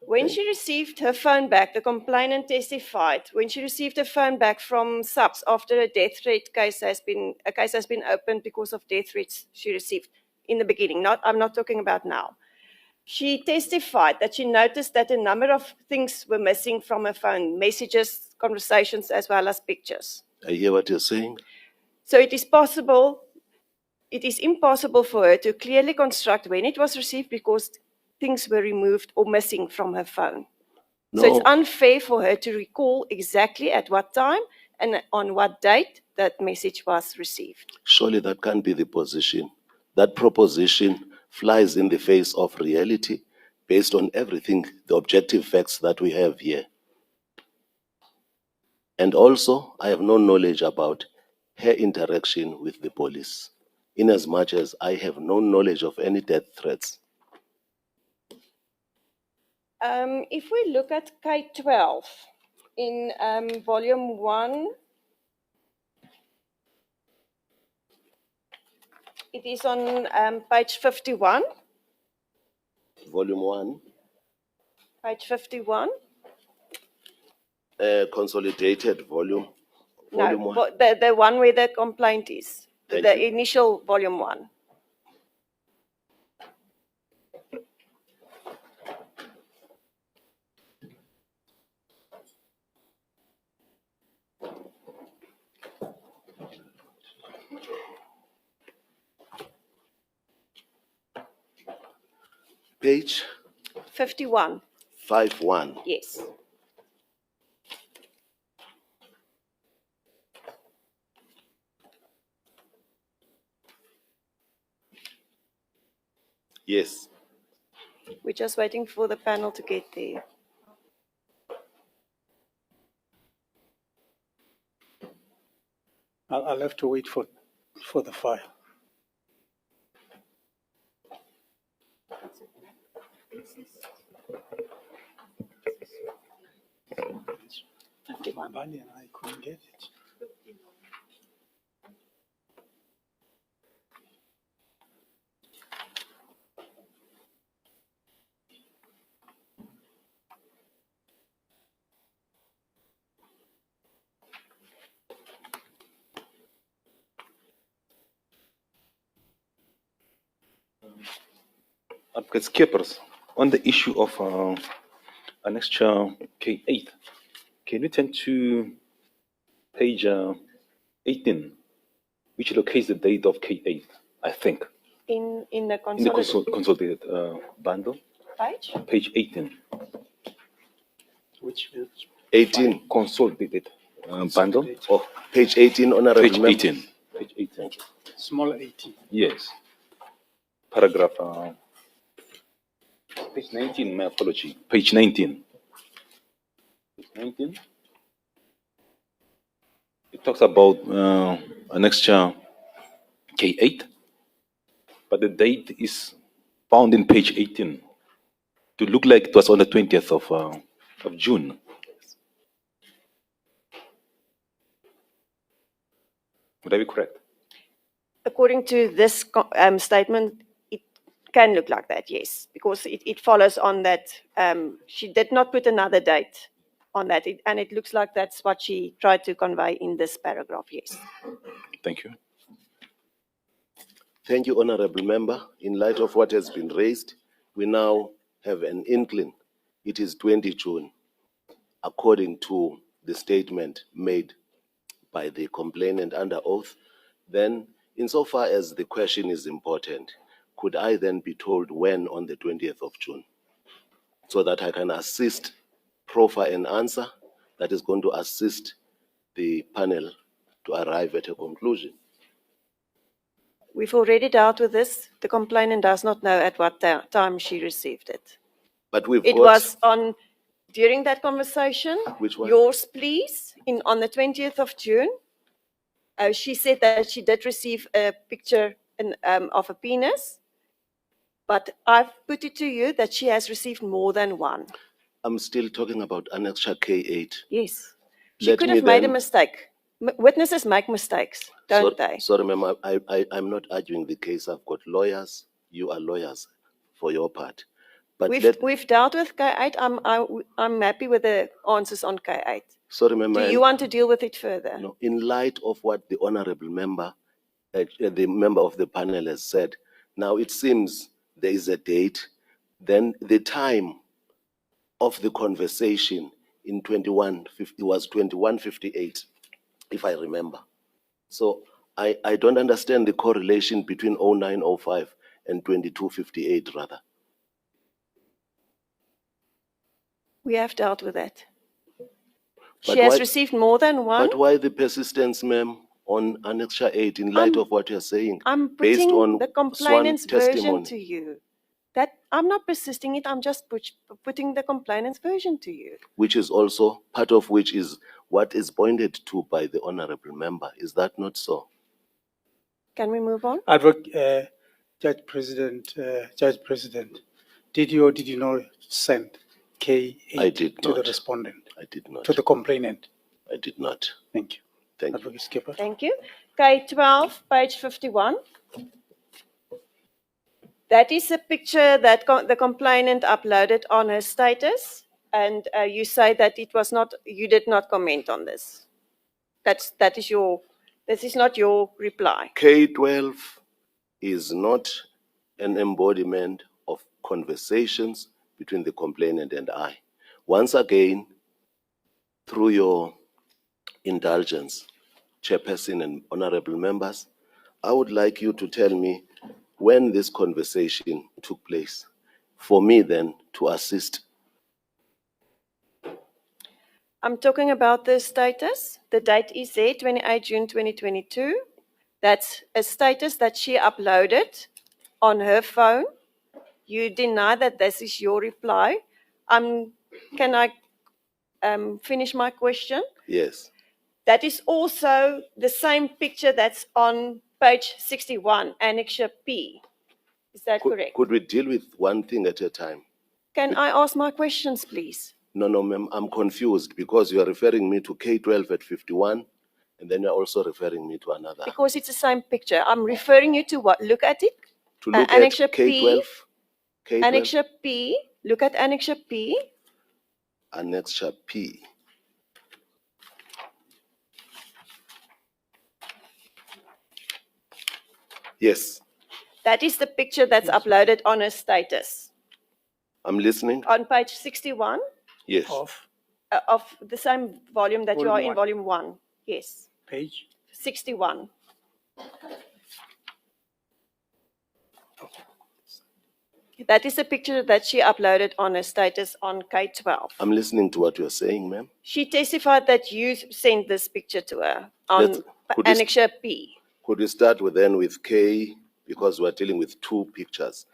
When she received her phone back, the complainant testified, when she received her phone back from SAPS after a death threat case has been opened because of death threats she received in the beginning. I'm not talking about now. She testified that she noticed that a number of things were missing from her phone, messages, conversations, as well as pictures. I hear what you're saying. So it is impossible for her to clearly construct when it was received because things were removed or missing from her phone. No. So it's unfair for her to recall exactly at what time and on what date that message was received. Surely that can't be the position. That proposition flies in the face of reality based on everything, the objective facts that we have here. And also, I have no knowledge about her interaction with the police, in as much as I have no knowledge of any death threats. If we look at K12 in volume 1, it is on page 51. Volume 1. Page 51. Consolidated volume. Volume 1. The one where the complaint is. Thank the you. Initial volume 1. Page 51. 51. Yes. Yes. We're just waiting for the panel to get there. I'll have to wait for the file. Bali and I couldn't get it. Skippers, on the issue of annexure K8, can we turn to page 18, which locates the date of K8, I think, In the in the consolidated bundle? page? Page 18. Which 18. Consolidated bundle. Oh, page 18, Honorable Page Member. 18. Page 18. small 18. Yes. Paragraph. Page 19, my apology. Page 19. Page 19. It talks about annexure K8, but the date is found in page 18 to look like it was on the 20th of June. Would I be correct? According to this statement, it can look like that, yes, because it follows on that. She did not put another date on that, and it looks like that's what she tried to convey in this paragraph, yes. Thank you. Thank you, Honorable Member. In light of what has been raised, we now have an inkling. It is 20 June, according to the statement made by the complainant under oath. Then, insofar as the question is important, could I then be told when on the 20th of June, so that I can assist, proffer an answer that is going to assist the panel to arrive at a conclusion? We've already dealt with this. The complainant does not know at what time she received it. But It was on, during that conversation, Which one? yours, please, on the 20th of June. She said that she did receive a picture of a penis, but I've put it to you that she has received more than one. I'm still talking about Annexure K8. Yes. She Let could me have made a then- mistake. Witnesses make mistakes, don't they? Sorry, ma'am, I'm not arguing the case. I've got lawyers. You are lawyers for your part. But We've dealt with K8. I'm happy with the answers on K8. sorry, ma'am. Do you want to deal with it further? No, in light of what the honorable member, the member of the panel has said, now it seems there is a date, then the time of the conversation in 2150 was 2158, if I remember. So I don't understand the correlation between 0905 and 2258 rather. We have dealt with that. But She has why- received more than one. But why the persistence, ma'am, on Annexure 8 in light of what you're saying? I'm based putting on the sworn complainant's version testimony? to you. That I'm not persisting it. I'm just putting the complainant's version to you. Which is also part of which is what is pointed to by the honorable member. Is that not so? Can we move on? Judge President, did you or did you not send K8 I did to the not. respondent, I did not. to the complainant? I did not. Thank you. Thank you. Advocate Skipper. Thank you. K12, page 51. That is a picture that the complainant uploaded on her status, and you say that it was not. You did not comment on this. This is not your reply. K12 is not an embodiment of conversations between the complainant and I. Once again, through your indulgence, Chairperson and honorable members, I would like you to tell me when this conversation took place, for me then to assist. I'm talking about the status. The date is there, 28 June 2022. That's a status that she uploaded on her phone. You deny that this is your reply. Can I finish my question? Yes. That is also the same picture that's on page 61, Annexure P. Is that correct? Could we deal with one thing at a time? Can I ask my questions, please? No, ma'am, I'm confused because you are referring me to K12 at 51, and then you're also referring me to another. Because it's the same picture. I'm referring you to what? Look at it. To look at Annexure K12, P. Annexure P. Look at Annexure P. Annexure P. Yes, That is the picture that's uploaded on her status. I'm listening. On page 61 Yes. of the same volume that you are in, volume 1. Yes, Page? 61. That is the picture that she uploaded on her status on K12. I'm listening to what you're saying, ma'am. She testified that you sent this picture to her on could you- Annexure P. Could we start with K, because we're dealing with two pictures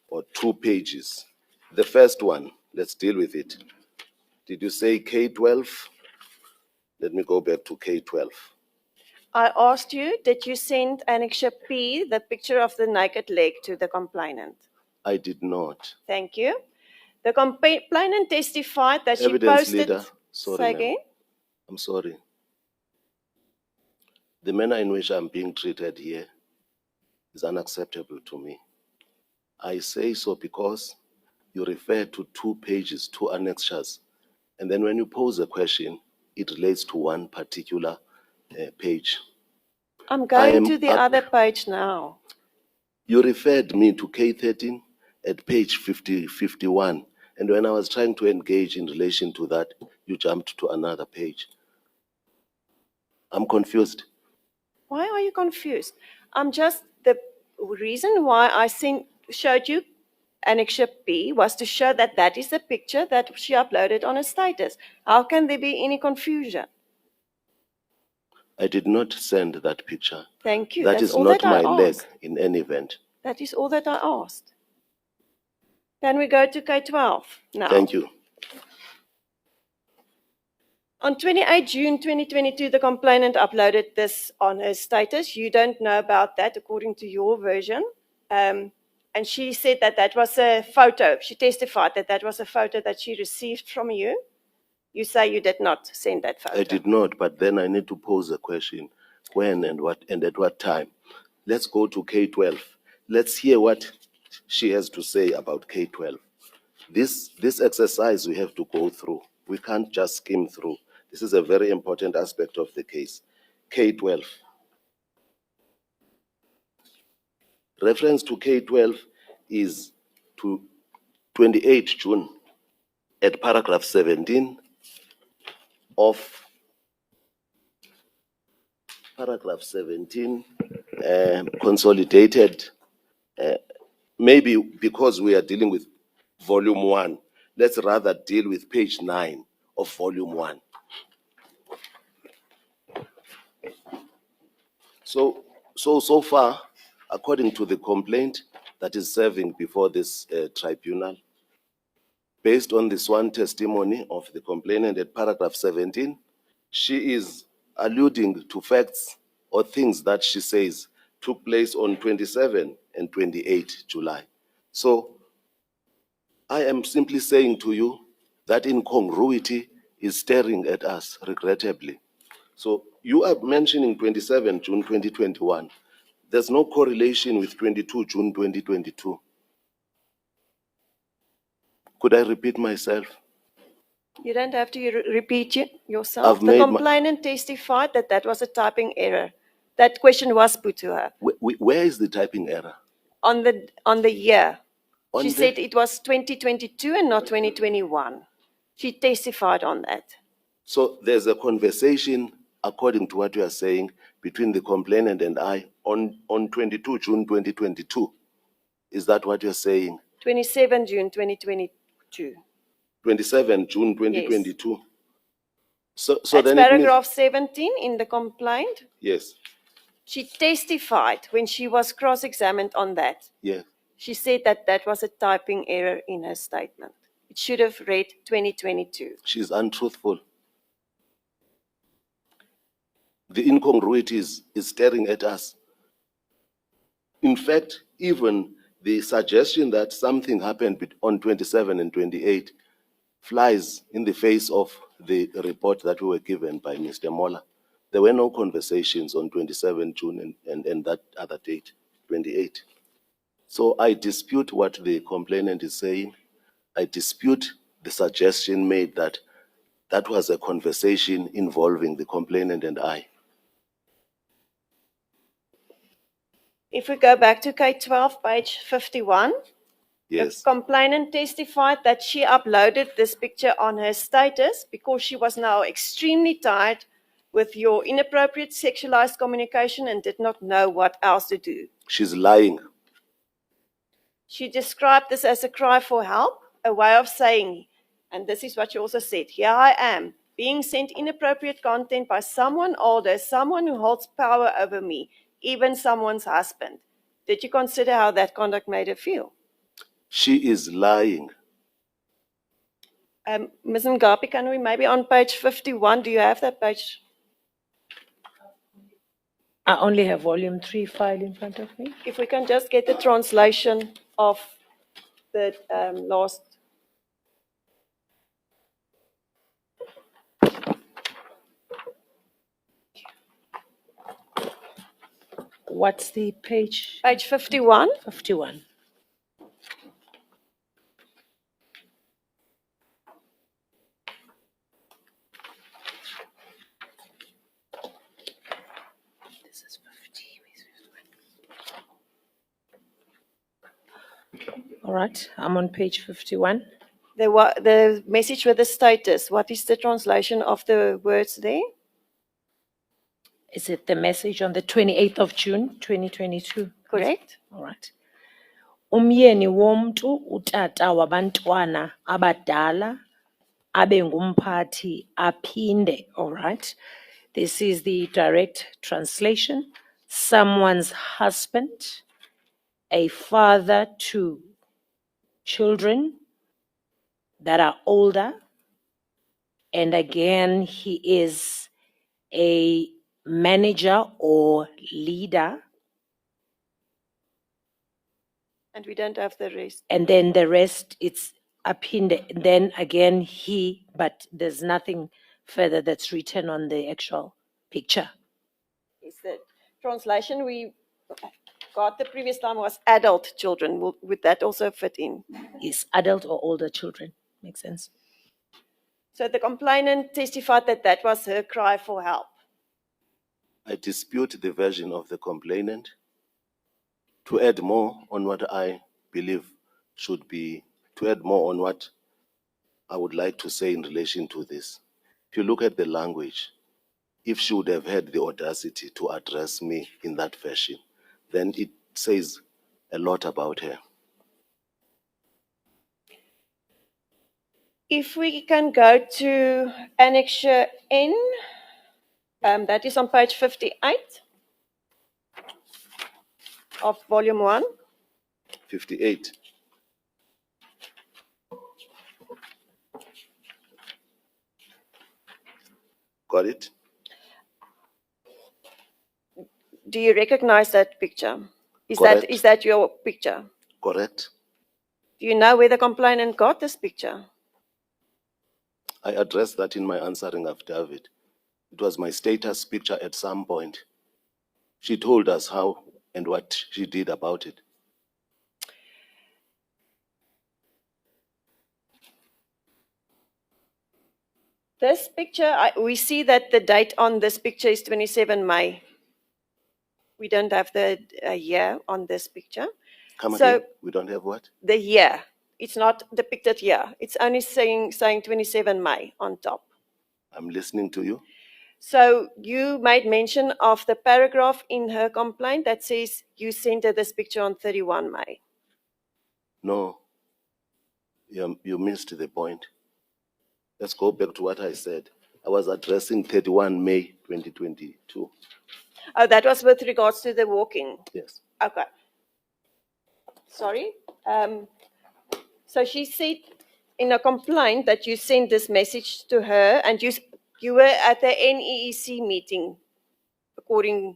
or 2 pages. The first one, let's deal with it. Did you say K12? Let me go back to K12. I asked you, did you send Annexure P, the picture of the naked leg, to the complainant? I did not. Thank you. The complainant testified that she Evidence posted... leader, sorry, Say ma'am. again? I'm sorry. The manner in which I'm being treated here is unacceptable to me. I say so because you refer to 2 pages, 2 annexures, and then when you pose a question, it relates to one particular page. I'm going am to the up- other page now. You referred me to K13 at page 51, and when I was trying to engage in relation to that, you jumped to another page. I'm confused. Why are you confused? The reason why I showed you Annexure P was to show that that is the picture that she uploaded on her status. How can there be any confusion? I did not send that picture. Thank you. That That's is all not that I my leg asked. in any event. That is all that I asked. Can we go to K12 now? Thank you. On 28 June 2022, the complainant uploaded this on her status. You don't know about that according to your version. And she said that that was a photo. She testified that that was a photo that she received from you. You say you did not send that photo. I did not, but then I need to pose a question. When and what and at what time? Let's go to K12. Let's hear what she has to say about K12. This exercise we have to go through. We can't just skim through. This is a very important aspect of the case. K12. Reference to K12 is to 28 June at paragraph 17 of paragraph 17, consolidated. Maybe because we are dealing with volume 1, let's rather deal with page 9 of volume 1. So far, according to the complaint that is serving before this tribunal, based on the sworn testimony of the complainant at paragraph 17, she is alluding to facts or things that she says took place on 27 and 28 July. So I am simply saying to you that incongruity is staring at us, regrettably. So you are mentioning 27 June 2021. There's no correlation with 22 June 2022. Could I repeat myself? You don't have to repeat yourself. I've The made my- complainant testified that that was a typing error. That question was put to her Where is the typing error? on the year. On She the- said it was 2022 and not 2021. She testified on that. So there's a conversation, according to what you are saying, between the complainant and I on 22 June 2022. Is that what you're saying? 27 June 2022. 27 June 2022. So That's then it means, paragraph 17 in the complaint. yes, She testified when she was cross-examined on that. yes. She said that that was a typing error in her statement. It should have read 2022. She's untruthful. The incongruity is staring at us. In fact, even the suggestion that something happened on 27 and 28 flies in the face of the report that we were given by Mr. Moller. There were no conversations on 27 June and that other date, 28. So I dispute what the complainant is saying. I dispute the suggestion made that that was a conversation involving the complainant and I. If we go back to K12, page 51, Yes, the complainant testified that she uploaded this picture on her status because she was now extremely tired with your inappropriate sexualized communication and did not know what else to do. she's lying. She described this as a cry for help, a way of saying, and this is what she also said, here I am, being sent inappropriate content by someone older, someone who holds power over me, even someone's husband. Did you consider how that conduct made her feel? She is lying. Ms. Ngapi, can we maybe on page 51, do you have that page? I only have volume 3 file in front of me. If we can just get the translation of the last. What's the page? Page 51. 51. This is 50. All right, I'm on page 51. The message with the status, what is the translation of the words there? Is it the message on the 28th of June, 2022? Correct? All right. Umyeni womntu utata wabantwana abadala abe ngumphathi aphinde. All right. This is the direct translation. Someone's husband, a father to children that are older, and again, he is a manager or leader, And we don't have the rest. and then the rest, it's aphinde. Then again, he, but there's nothing further that's written on the actual picture. Is the translation got the previous time was adult children. Would that also fit in? Is adult or older children? Makes sense. So the complainant testified that that was her cry for help. I dispute the version of the complainant. To add more on what I believe should be, to add more on what I would like to say in relation to this. If you look at the language, if she would have had the audacity to address me in that fashion, then it says a lot about her. If we can go to Annexure N, that is on page 58 of Volume 1. 58. Got it? Do you recognize that picture? Correct. Is that your picture? Correct? Do you know where the complainant got this picture? I addressed that in my answering affidavit. It was my status picture at some point. She told us how and what she did about it. This picture, we see that the date on this picture is 27 May. We don't have the year on this picture. Come So- again? We don't have what? The year. It's not depicted here. It's only saying 27 May on top. I'm listening to you. So you made mention of the paragraph in her complaint that says you sent her this picture on 31 May. No, you missed the point. Let's go back to what I said. I was addressing 31 May 2022. Oh, that was with regards to the walking. Yes. Okay. Sorry. So she said in a complaint that you sent this message to her and you were at the NEEC meeting, according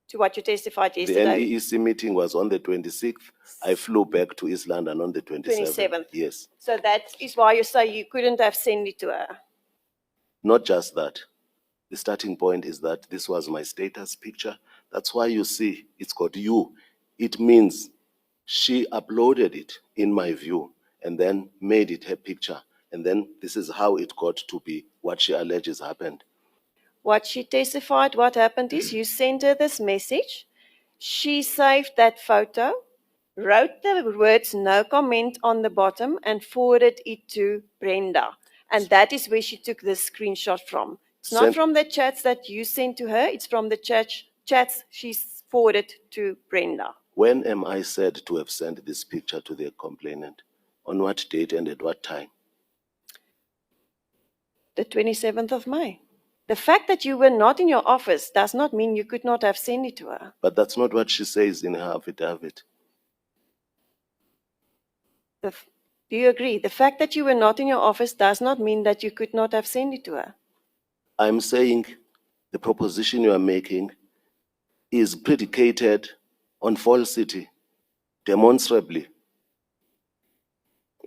to what you testified The yesterday. NEEC meeting was on the 26th. I flew back to East London on the 27th. 27th. Yes. So that is why you say you couldn't have sent it to her. Not just that. The starting point is that this was my status picture. That's why you see it's got you. It means she uploaded it, in my view, and then made it her picture. And then this is how it got to be what she alleges happened. What she testified, what happened is you sent her this message. She saved that photo, wrote the words no comment on the bottom, and forwarded it to Brenda. And that is where she took this screenshot from. It's not Sent- from the chats that you sent to her, it's from the chats she forwarded to Brenda. When am I said to have sent this picture to the complainant? On what date and at what time? The 27th of May. The fact that you were not in your office does not mean you could not have sent it to her. But that's not what she says in her affidavit. Do you agree? The fact that you were not in your office does not mean that you could not have sent it to her. I'm saying the proposition you are making is predicated on falsity, demonstrably.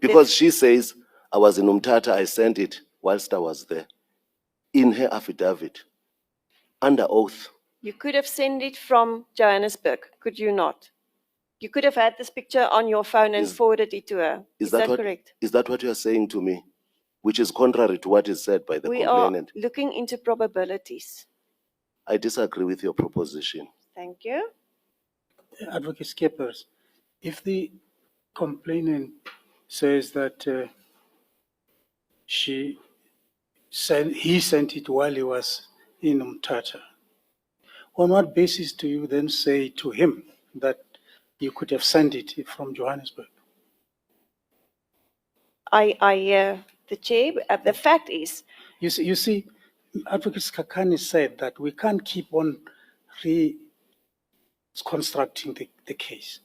Because she says, I was in Umtata, I sent it whilst I was there. In her affidavit, under oath. You could have sent it from Johannesburg, could you not? You could have had this picture on your phone and forwarded it to her. Is that correct? Is that what you are saying to me? Which is contrary to what is said by the We are complainant. looking into probabilities. I disagree with your proposition. Thank you. Advocate Skeppers, if the complainant says that he sent it while he was in Umtata, on what basis do you then say to him that you could have sent it from Johannesburg? The chair, the fact is, You see, Advocate Skakani said that we can't keep on reconstructing the case.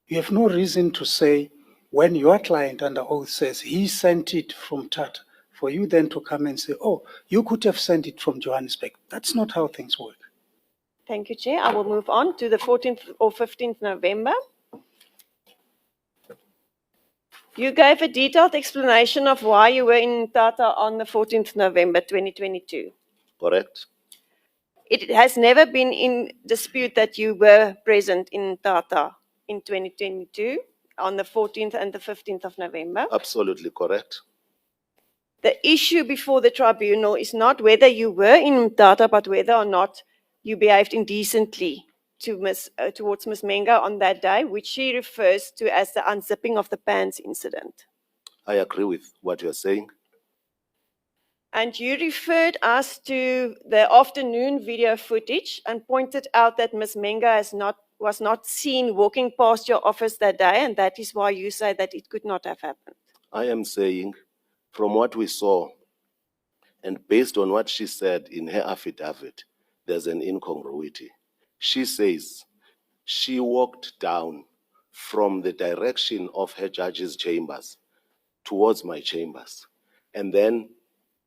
You have no reason to say when your client under oath says he sent it from Tata, for you then to come and say, oh, you could have sent it from Johannesburg. That's not how things work. thank you, Chair. I will move on to the 14th or 15th November. You gave a detailed explanation of why you were in Tata on the 14th November 2022. Correct? It has never been in dispute that you were present in Tata in 2022 on the 14th and the 15th of November. Absolutely correct. The issue before the tribunal is not whether you were in Mthatha, but whether or not you behaved indecently towards Ms. Menga on that day, which she refers to as the unzipping of the pants incident. I agree with what you're saying. And you referred us to the afternoon video footage and pointed out that Ms. Menga was not seen walking past your office that day, and that is why you say that it could not have happened. I am saying, from what we saw, and based on what she said in her affidavit, there's an incongruity. She says she walked down from the direction of her judge's chambers towards my chambers. And then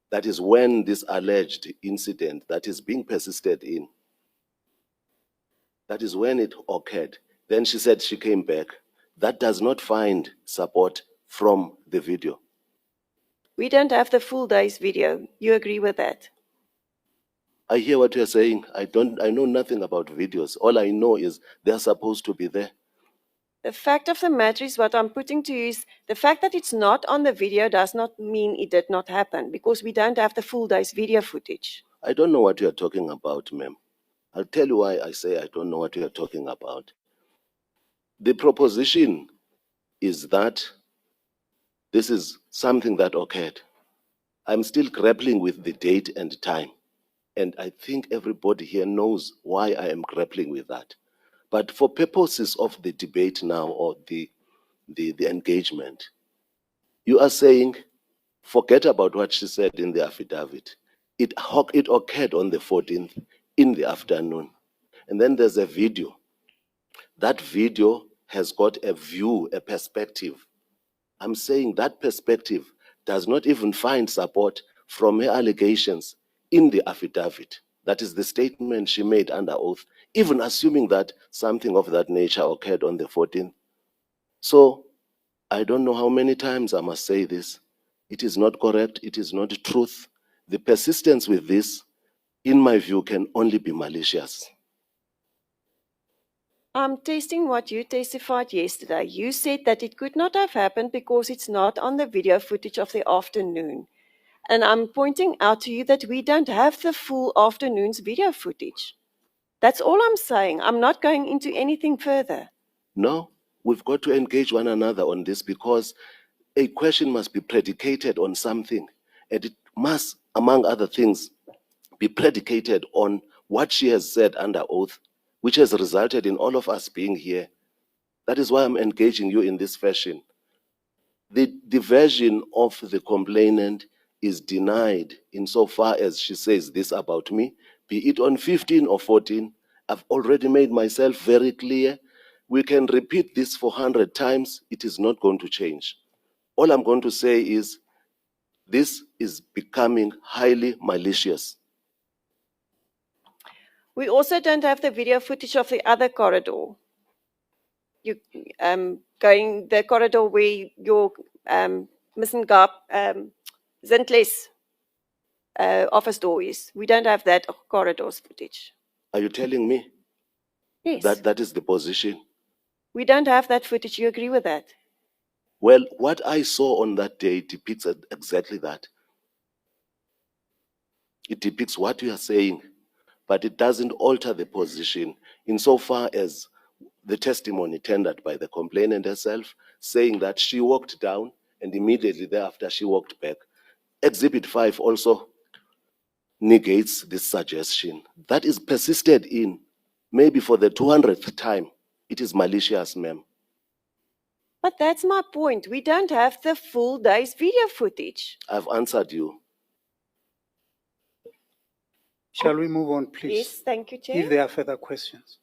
that is when this alleged incident that is being persisted in, that is when it occurred. Then she said she came back. That does not find support from the video. We don't have the full day's video. You agree with that? I hear what you're saying. I know nothing about videos. All I know is they're supposed to be there. The fact of the matter is, what I'm putting to you is, the fact that it's not on the video does not mean it did not happen, because we don't have the full day's video footage. I don't know what you're talking about, ma'am. I'll tell you why I say I don't know what you're talking about. The proposition is that this is something that occurred. I'm still grappling with the date and time. And I think everybody here knows why I am grappling with that. But for purposes of the debate now, or the engagement, you are saying, forget about what she said in the affidavit. It occurred on the 14th in the afternoon. And then there's a video. That video has got a view, a perspective. I'm saying that perspective does not even find support from her allegations in the affidavit. That is the statement she made under oath, even assuming that something of that nature occurred on the 14th. So I don't know how many times I must say this. It is not correct. It is not truth. The persistence with this, in my view, can only be malicious. I'm testing what you testified yesterday. You said that it could not have happened because it's not on the video footage of the afternoon. And I'm pointing out to you that we don't have the full afternoon's video footage. That's all I'm saying. I'm not going into anything further. No, we've got to engage one another on this, because a question must be predicated on something. And it must, among other things, be predicated on what she has said under oath, which has resulted in all of us being here. That is why I'm engaging you in this fashion. The version of the complainant is denied insofar as she says this about me, be it on 15 or 14. I've already made myself very clear. We can repeat this 400 times. It is not going to change. All I'm going to say is this is becoming highly malicious. We also don't have the video footage of the other corridor. You going the corridor where your Missengap Zintles office door is. We don't have that corridor's footage. Are you telling me Yes. that is the position? We don't have that footage. You agree with that? Well, what I saw on that day depicts exactly that. It depicts what you are saying, but it doesn't alter the position insofar as the testimony tendered by the complainant herself, saying that she walked down and immediately thereafter she walked back. Exhibit 5 also negates this suggestion. That is persisted in, maybe for the 200th time. It is malicious, ma'am. But that's my point. We don't have the full day's video footage. I've answered you. Shall we move on, please? Yes, thank you, Chair. If there are further questions.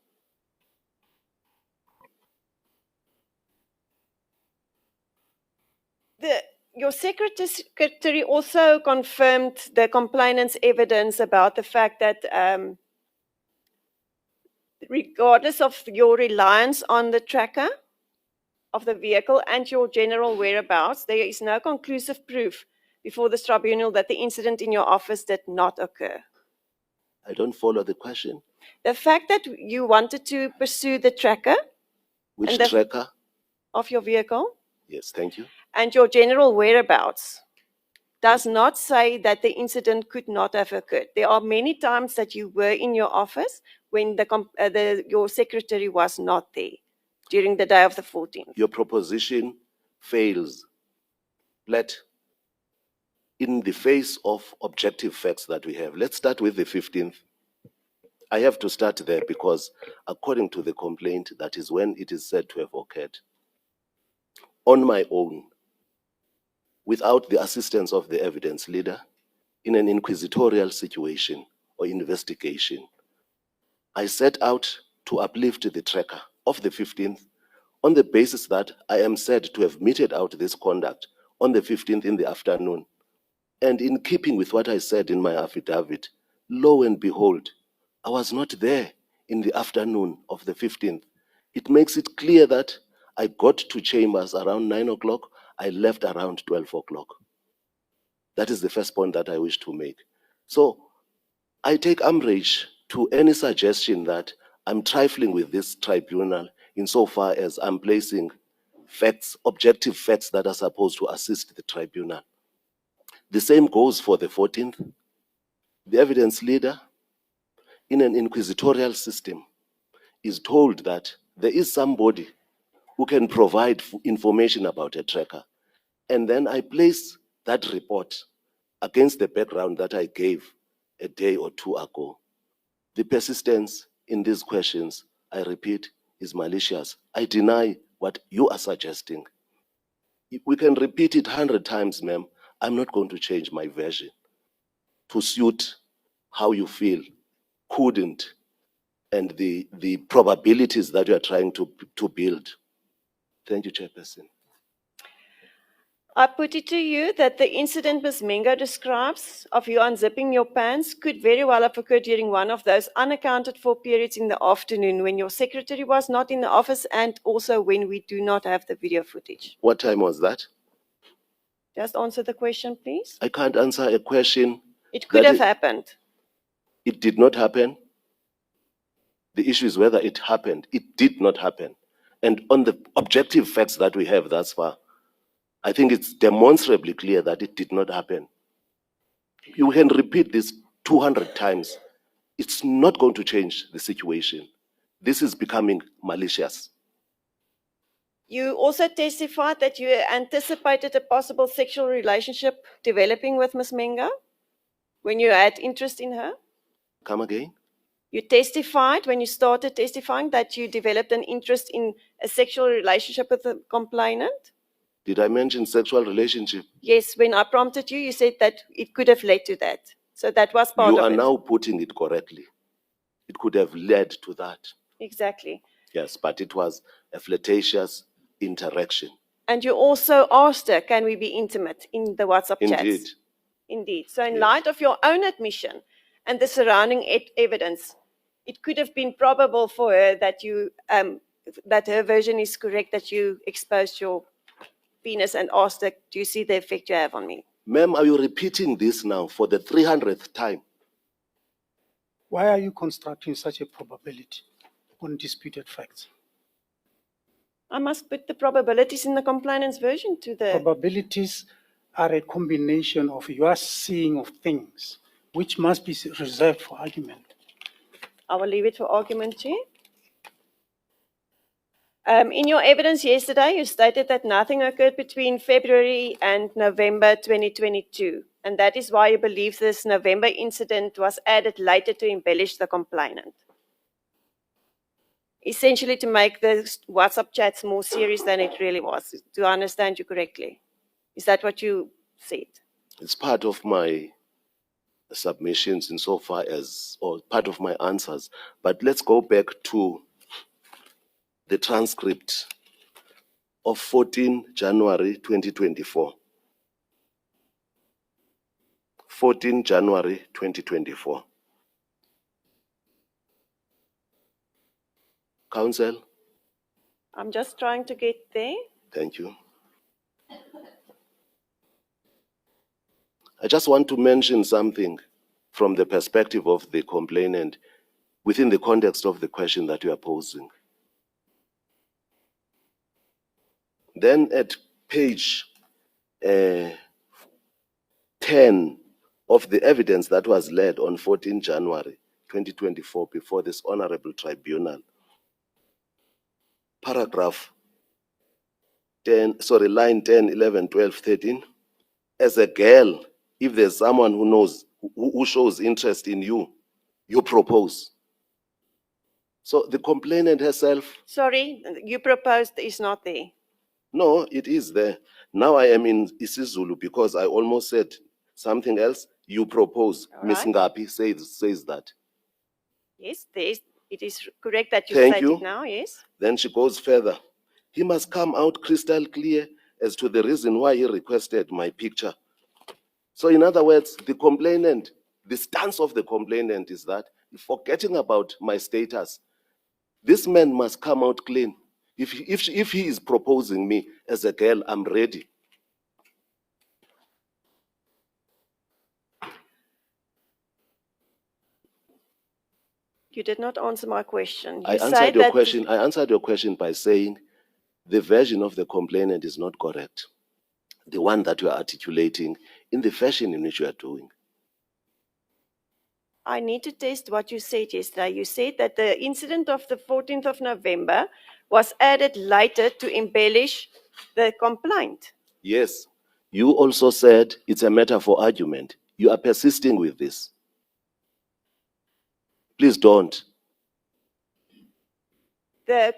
Your secretary also confirmed the complainant's evidence about the fact that regardless of your reliance on the tracker of the vehicle and your general whereabouts, there is no conclusive proof before this tribunal that the incident in your office did not occur. I don't follow the question. The fact that you wanted to pursue the tracker Which And the- tracker? of your vehicle Yes, thank you. and your general whereabouts does not say that the incident could not have occurred. There are many times that you were in your office when your secretary was not there during the day of the 14th. Your proposition fails. In the face of objective facts that we have. Let's start with the 15th. I have to start there because according to the complaint, that is when it is said to have occurred. On my own, without the assistance of the evidence leader, in an inquisitorial situation or investigation, I set out to uplift the tracker of the 15th on the basis that I am said to have meted out this conduct on the 15th in the afternoon. And in keeping with what I said in my affidavit, lo and behold, I was not there in the afternoon of the 15th. It makes it clear that I got to chambers around 9 o'clock. I left around 12 o'clock. That is the first point that I wish to make. So I take umbrage to any suggestion that I'm trifling with this tribunal insofar as I'm placing facts, objective facts that are supposed to assist the tribunal. The same goes for the 14th. The evidence leader in an inquisitorial system is told that there is somebody who can provide information about a tracker. And then I place that report against the background that I gave a day or two ago. The persistence in these questions, I repeat, is malicious. I deny what you are suggesting. We can repeat it 100 times, ma'am. I'm not going to change my version to suit how you feel, couldn't, and the probabilities that you are trying to build. Thank you, Chairperson. I put it to you that the incident Ms. Mbenenge describes of you unzipping your pants could very well have occurred during one of those unaccounted for periods in the afternoon when your secretary was not in the office and also when we do not have the video footage. What time was that? Just answer the question, please. I can't answer a question. It could that have happened. It did not happen. The issue is whether it happened. It did not happen. And on the objective facts that we have thus far, I think it's demonstrably clear that it did not happen. You can repeat this 200 times. It's not going to change the situation. This is becoming malicious. You also testified that you anticipated a possible sexual relationship developing with Ms. Mbenenge when you had interest in her. Come again? You testified when you started testifying that you developed an interest in a sexual relationship with the complainant. Did I mention sexual relationship? Yes, when I prompted you, you said that it could have led to that. So that was part You of are it. now putting it correctly. It could have led to that. Exactly. Yes, but it was a flirtatious interaction. And you also asked her, can we be intimate in the WhatsApp Indeed. chats? Indeed. So in Yes. light of your own admission and the surrounding evidence, it could have been probable for her that that her version is correct, that you exposed your penis and asked her, do you see the effect you have on me? Ma'am, are you repeating this now for the 300th time? Why are you constructing such a probability on disputed facts? I must put the probabilities in the complainant's version to the... Probabilities are a combination of your seeing of things, which must be reserved for argument. I will leave it for argument, Chair. In your evidence yesterday, you stated that nothing occurred between February and November 2022, and that is why you believe this November incident was added later to embellish the complainant. Essentially to make the WhatsApp chats more serious than it really was. Do I understand you correctly? Is that what you said? It's part of my submissions insofar as, or part of my answers. But let's go back to the transcript of 14 January 2024. 14 January 2024. Counsel? I'm just trying to get there. Thank you. I just want to mention something from the perspective of the complainant within the context of the question that you are posing. Then at page 10 of the evidence that was led on 14 January 2024 before this honorable tribunal, paragraph 10, sorry, line 10, 11, 12, 13, as a girl, if there's someone who knows, who shows interest in you, you propose. So the complainant herself, Sorry, you proposed is not there. no, it is there. Now I am in isiZulu because I almost said something else. You propose. All Miss right. Ngapi says that. Yes, it is correct that you Thank said you. it now, yes. Then she goes further. He must come out crystal clear as to the reason why he requested my picture. So in other words, the complainant, the stance of the complainant is that, forgetting about my status, this man must come out clean. If he is proposing me as a girl, I'm ready. You did not answer my question. I You answered said your that question. I answered your question by saying the version of the complainant is not correct. The one that you are articulating in the fashion in which you are doing. I need to test what you said yesterday. You said that the incident of the 14th of November was added later to embellish the complaint. Yes, you also said it's a matter for argument. You are persisting with this. Please don't. The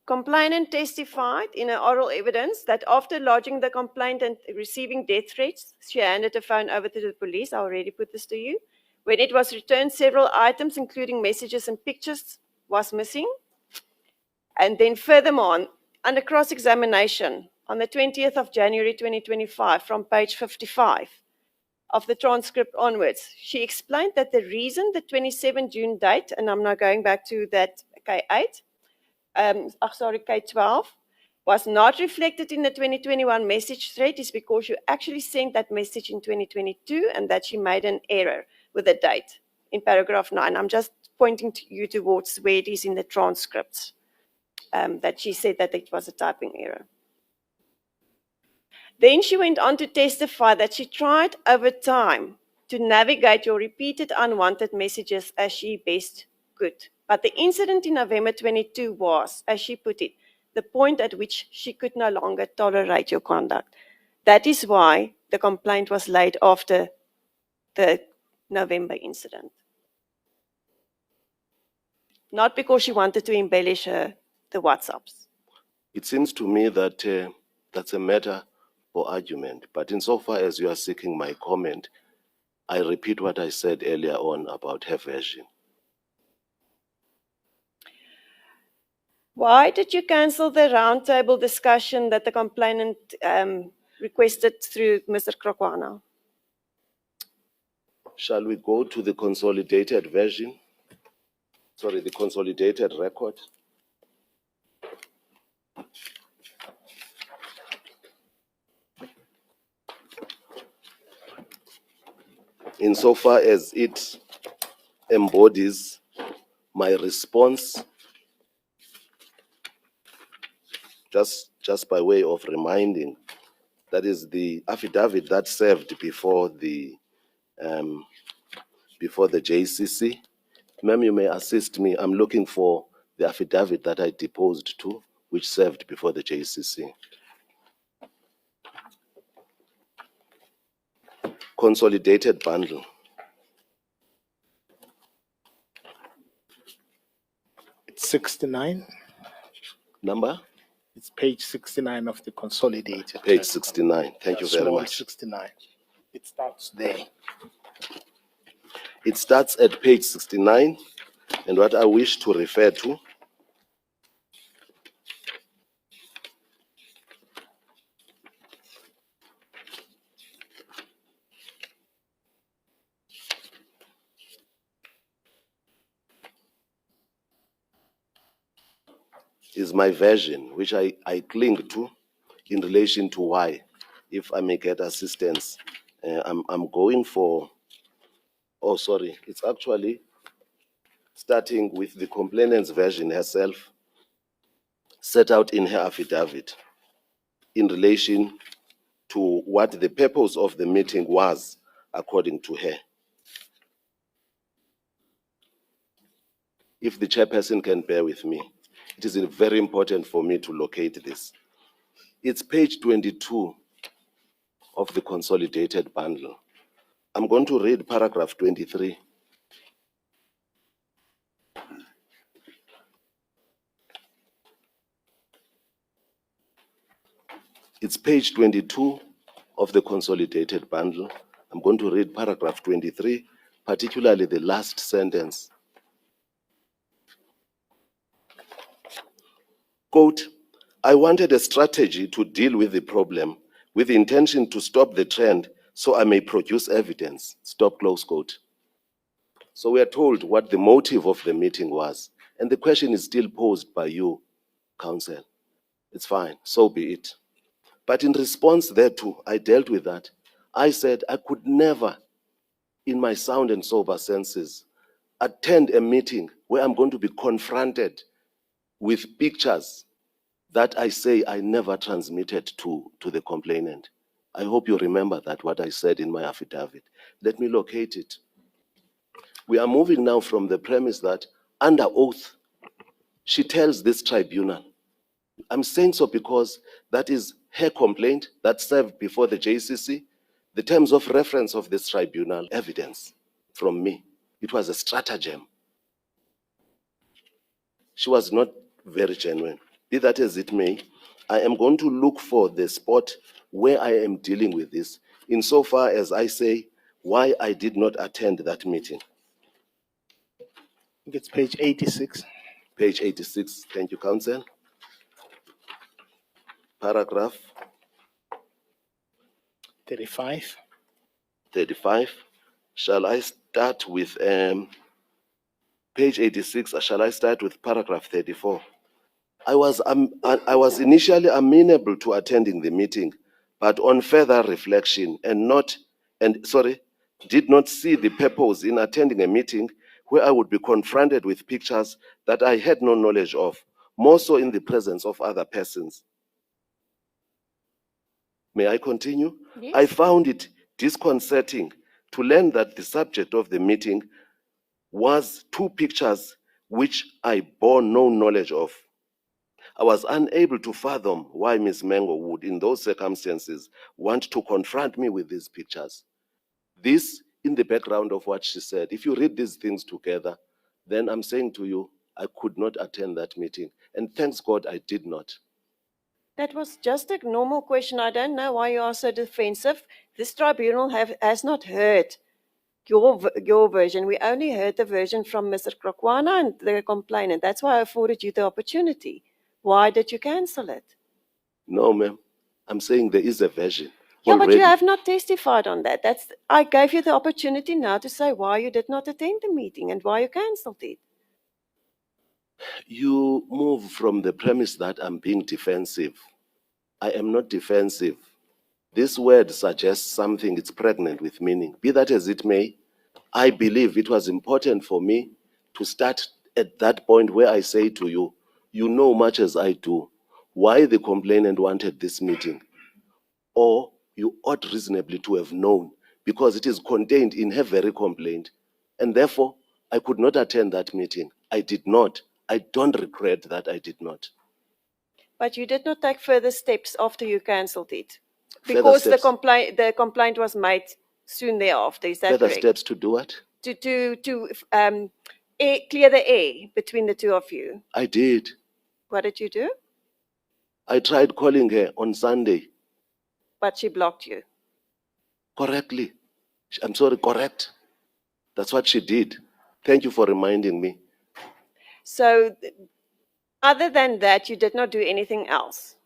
complainant testified in her oral evidence that after lodging the complaint and receiving death threats, she handed the phone over to the police. I already put this to you. When it was returned, several items, including messages and pictures, was missing. And then furthermore, under cross-examination, on the 20th of January 2025, from page 55 of the transcript onwards, she explained that the reason the 27 June date, and I'm now going back to that K8, K12, was not reflected in the 2021 message thread is because you actually sent that message in 2022 and that she made an error with the date in paragraph 9. I'm just pointing to you towards where it is in the transcripts. That she said that it was a typing error. Then she went on to testify that she tried over time to navigate your repeated unwanted messages as she best could. But the incident in November 22 was, as she put it, the point at which she could no longer tolerate your conduct. That is why the complaint was laid after the November incident. Not because she wanted to embellish the WhatsApps. It seems to me that that's a matter for argument. But insofar as you are seeking my comment, I repeat what I said earlier on about her version. Why did you cancel the roundtable discussion that the complainant requested through Mr. Krokwana? Shall we go to the consolidated version? Sorry, the consolidated record. Insofar as it embodies my response, just by way of reminding, that is the affidavit that served before the JCC. Ma'am, you may assist me. I'm looking for the affidavit that I deposed to, which served before the JCC. Consolidated bundle. It's 69. Number? It's page 69 of the consolidated. Page 69. Thank you very Small much. 69. It starts there. It starts at page 69, and what I wish to refer to is my version, which I cling to in relation to why, if I may get assistance, I'm going for Oh, sorry. It's actually starting with the complainant's version herself, set out in her affidavit in relation to what the purpose of the meeting was, according to her. If the chairperson can bear with me, it is very important for me to locate this. It's page 22 of the consolidated bundle. I'm going to read paragraph 23. It's page 22 of the consolidated bundle. I'm going to read paragraph 23, particularly the last sentence. Quote, I wanted a strategy to deal with the problem with the intention to stop the trend so I may produce evidence. Stop, close quote. So we are told what the motive of the meeting was. And the question is still posed by you, counsel. It's fine, so be it. But in response thereto, I dealt with that. I said I could never, in my sound and sober senses, attend a meeting where I'm going to be confronted with pictures that I say I never transmitted to the complainant. I hope you remember that, what I said in my affidavit. Let me locate it. We are moving now from the premise that under oath, she tells this tribunal. I'm saying so because that is her complaint that served before the JCC. The terms of reference of this tribunal, evidence from me. It was a stratagem. She was not very genuine. Be that as it may, I am going to look for the spot where I am dealing with this, insofar as I say why I did not attend that meeting. I think it's page 86. Page 86, thank you, counsel. Paragraph 35. 35. Shall I start with page 86? Shall I start with paragraph 34? I was initially amenable to attending the meeting, but on further reflection did not see the purpose in attending a meeting where I would be confronted with pictures that I had no knowledge of, more so in the presence of other persons. May I continue? Yes. I found it disconcerting to learn that the subject of the meeting was two pictures which I bore no knowledge of. I was unable to fathom why Ms. Mengo would, in those circumstances, want to confront me with these pictures. This, in the background of what she said, if you read these things together, then I'm saying to you, I could not attend that meeting. And thanks God I did not. That was just a normal question. I don't know why you are so defensive. This tribunal has not heard your version. We only heard the version from Mr. Krokwana and the complainant. That's why I afforded you the opportunity. Why did you cancel it? No, ma'am. I'm saying there is a version. Yeah, but you already. have not testified on that. I gave you the opportunity now to say why you did not attend the meeting and why you cancelled it. You move from the premise that I'm being defensive. I am not defensive. This word suggests something, it's pregnant with meaning. Be that as it may, I believe it was important for me to start at that point where I say to you, you know much as I do, why the complainant wanted this meeting. Or you ought reasonably to have known, because it is contained in her very complaint. And therefore, I could not attend that meeting. I did not. I don't regret that I did not. But you did not take further steps after you cancelled it. Further Because steps. the complaint was made soon thereafter. Is that Further correct? steps to do what? To clear the air between the two of you. I did. What did you do? I tried calling her on Sunday. But she blocked you. Correctly. I'm sorry, correct. That's what she did. Thank you for reminding me. So, other than that, you did not do anything else.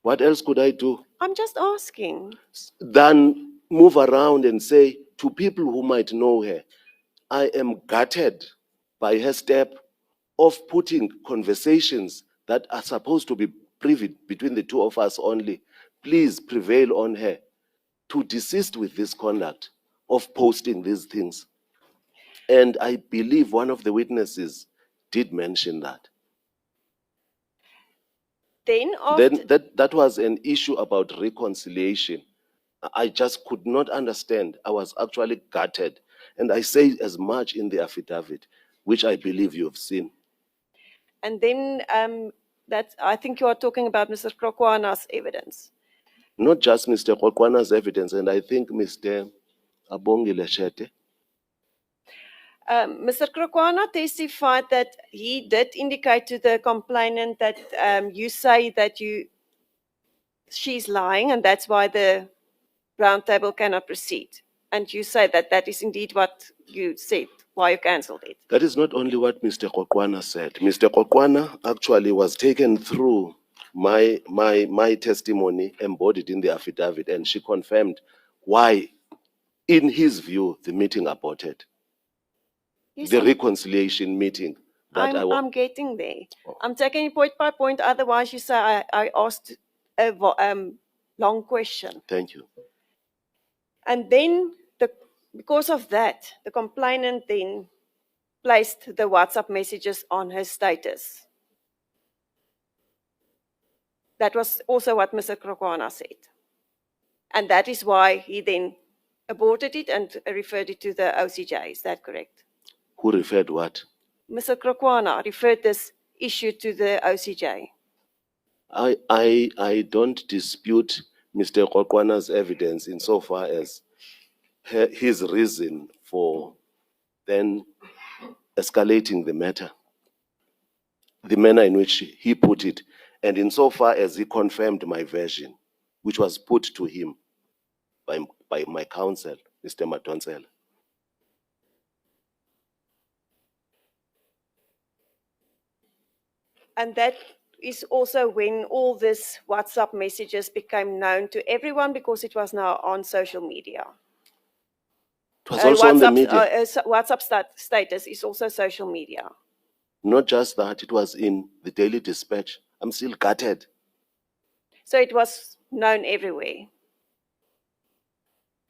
What else could I do I'm just asking. than move around and say to people who might know her, I am gutted by her step of putting conversations that are supposed to be private between the two of us only. Please prevail on her to desist with this conduct. of posting these things. And I believe one of the witnesses did mention that. Then after, Then that was an issue about reconciliation. I just could not understand. I was actually gutted. And I say as much in the affidavit, which I believe you have seen. and then that I think you are talking about Mr. Krokwana's evidence. Not just Mr. Kokwana's evidence, and I think Mr. Abongile Shete. Mr. Krokwana testified that he did indicate to the complainant that you say that she's lying, and that's why the roundtable cannot proceed. And you say that that is indeed what you said, why you cancelled it. That is not only what Mr. Kokwana said. Mr. Kokwana actually was taken through my testimony embodied in the affidavit, and she confirmed why, in his view, the meeting aborted. Yes, The reconciliation meeting that I'm getting there. I'm taking it point by point, otherwise you say I asked a long question. Thank you. And then, because of that, the complainant then placed the WhatsApp messages on her status. That was also what Mr. Krokwana said. And that is why he then aborted it and referred it to the OCJ. Is that correct? Who referred what? Mr. Krokwana referred this issue to the OCJ. I don't dispute Mr. Kokwana's evidence insofar as his reason for then escalating the matter, the manner in which he put it, and insofar as he confirmed my version, which was put to him by my counsel, Mr. Matonsela. And that is also when all these WhatsApp messages became known to everyone because it was now on social media. It was also on the media. WhatsApp status is also social media. Not just that, it was in the Daily Dispatch. I'm still gutted. So it was known everywhere.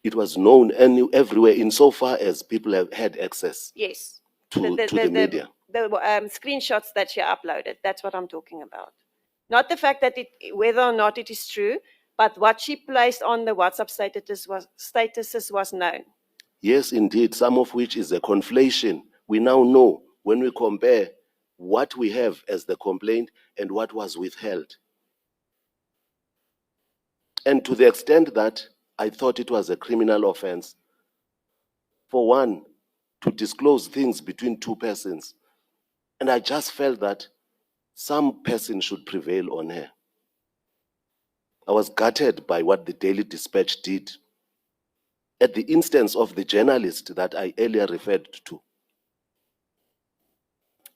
It was known everywhere insofar as people have had access Yes. to the media. The screenshots that she uploaded, that's what I'm talking about. Not the fact that whether or not it is true, but what she placed on the WhatsApp statuses was known. Yes, indeed, some of which is a conflation. We now know when we compare what we have as the complaint and what was withheld. And to the extent that I thought it was a criminal offense, for one, to disclose things between two persons. And I just felt that some person should prevail on her. I was gutted by what the Daily Dispatch did at the instance of the journalist that I earlier referred to.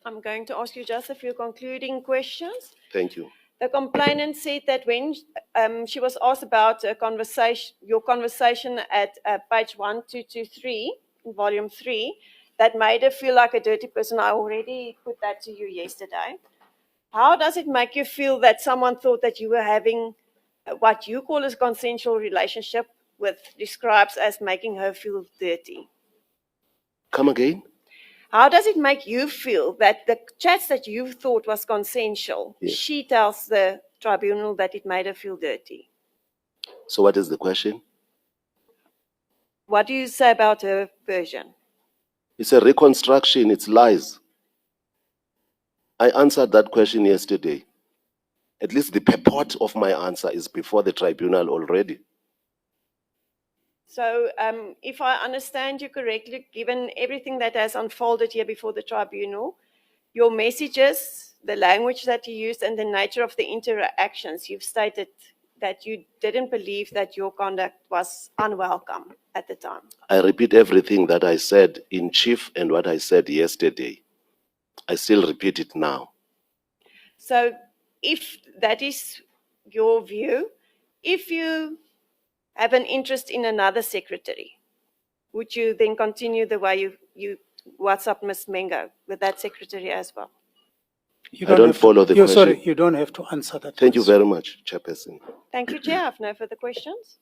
I'm going to ask you just a few concluding questions. Thank you. The complainant said that when she was asked about your conversation at page 1223 in volume 3, that made her feel like a dirty person. I already put that to you yesterday. How does it make you feel that someone thought that you were having what you call a consensual relationship with describes as making her feel dirty? Come again? How does it make you feel that the chats that you thought was consensual, Yes. she tells the tribunal that it made her feel dirty? So what is the question? What do you say about her version? It's a reconstruction, it's lies. I answered that question yesterday. At least the purport of my answer is before the tribunal already. So if I understand you correctly, given everything that has unfolded here before the tribunal, your messages, the language that you used, and the nature of the interactions, you've stated that you didn't believe that your conduct was unwelcome at the time. I repeat everything that I said in chief and what I said yesterday. I still repeat it now. So if that is your view, if you have an interest in another secretary, would you then continue the way you WhatsApp Ms. Mengo with that secretary as well? You I don't have to- follow the you're question. Sorry, you don't have to answer that. Thank you question. very much, Chairperson. Thank you, Chair. I have no further questions.